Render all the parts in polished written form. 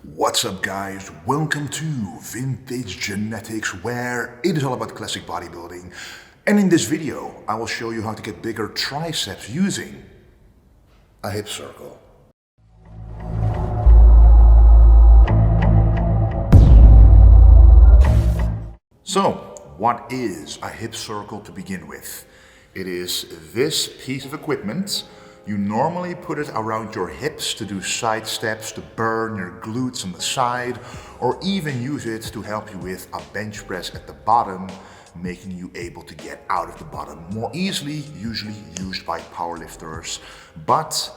What's up guys, welcome to Vintage Genetics, where it is all about classic bodybuilding. And in this video I will show you how to get bigger triceps using a hip circle. So what is a hip circle to begin with? It is this piece of equipment. You normally put it around your hips to do side steps, to burn your glutes on the side, or even use it to help you with a bench press at the bottom, making you able to get out of the bottom more easily, usually used by powerlifters. But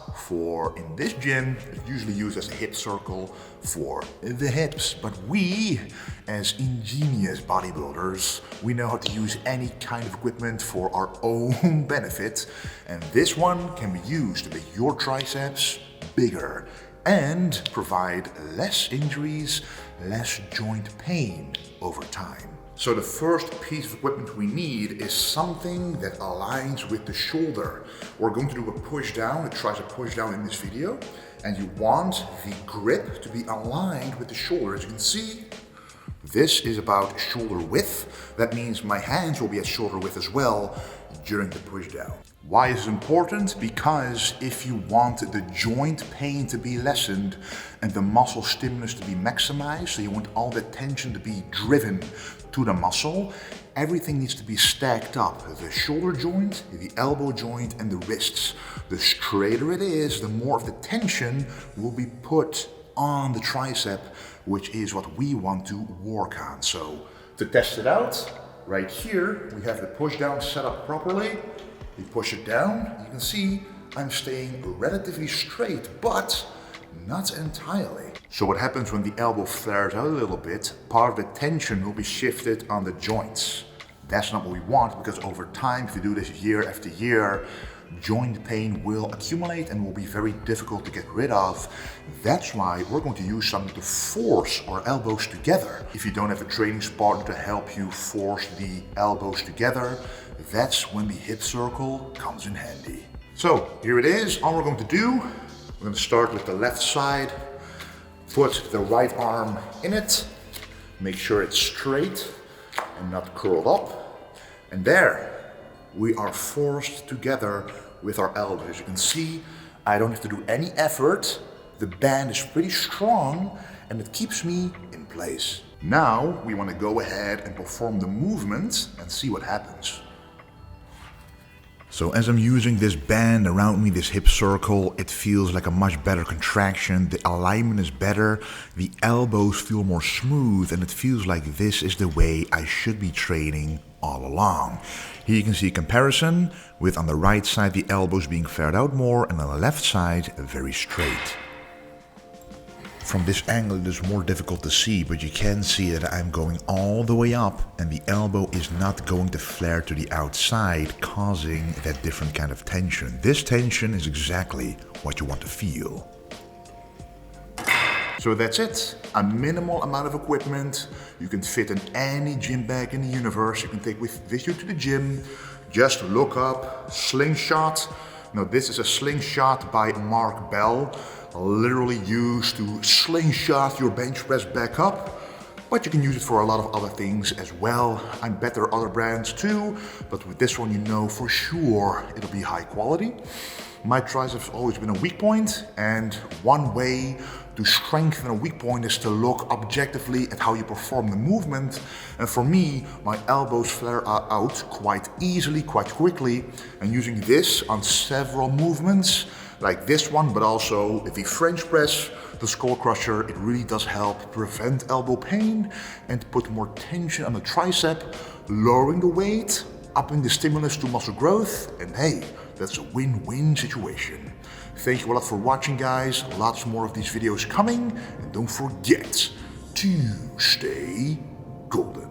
in this gym, it's usually used as a hip circle for the hips. But we, as ingenious bodybuilders, we know how to use any kind of equipment for our own benefit. And this one can be used to make your triceps bigger and provide less injuries, less joint pain over time. So the first piece of equipment we need is something that aligns with the shoulder. We're going to do a push down, a tricep push down in this video, and you want the grip to be aligned with the shoulder. As you can see, this is about shoulder width. That means my hands will be at shoulder width as well during the push down. Why is this important? Because if you want the joint pain to be lessened and the muscle stimulus to be maximized, so you want all the tension to be driven to the muscle, everything needs to be stacked up. The shoulder joint, the elbow joint, and the wrists. The straighter it is, the more of the tension will be put on the tricep, which is what we want to work on. So to test it out, right here, we have the push down set up properly. We push it down, you can see I'm staying relatively straight, but not entirely. So what happens when the elbow flares out a little bit, part of the tension will be shifted on the joints. That's not what we want, because over time, if you do this year after year, joint pain will accumulate and will be very difficult to get rid of. That's why we're going to use something to force our elbows together. If you don't have a training partner to help you force the elbows together, that's when the hip circle comes in handy. So here it is. All we're going to do, we're going to start with the left side, put the right arm in it, make sure it's straight and not curled up, and there we are forced together with our elbows. As you can see, I don't have to do any effort. The band is pretty strong and it keeps me in place. Now we want to go ahead and perform the movement and see what happens. So as I'm using this band around me, this hip circle, it feels like a much better contraction. The alignment is better, the elbows feel more smooth, and it feels like this is the way I should be training all along. Here you can see a comparison with, on the right side, the elbows being flared out more, and on the left side, very straight. From this angle it is more difficult to see, but you can see that I'm going all the way up and the elbow is not going to flare to the outside, causing that different kind of tension. This tension is exactly what you want to feel. So that's it. A minimal amount of equipment. You can fit in any gym bag in the universe. You can take with you to the gym. Just look up slingshot. Now this is a slingshot by Mark Bell, literally used to slingshot your bench press back up, but you can use it for a lot of other things as well. I bet there are other brands too, but with this one you know for sure it'll be high quality. My triceps have always been a weak point, and one way to strengthen a weak point is to look objectively at how you perform the movement. And for me, my elbows flare out quite easily, quite quickly, and using this on several movements, like this one, but also the French press, the skull crusher, it really does help prevent elbow pain and put more tension on the tricep, lowering the weight, upping the stimulus to muscle growth, and hey, that's a win-win situation. Thank you a lot for watching, guys. Lots more of these videos coming, and don't forget to stay golden.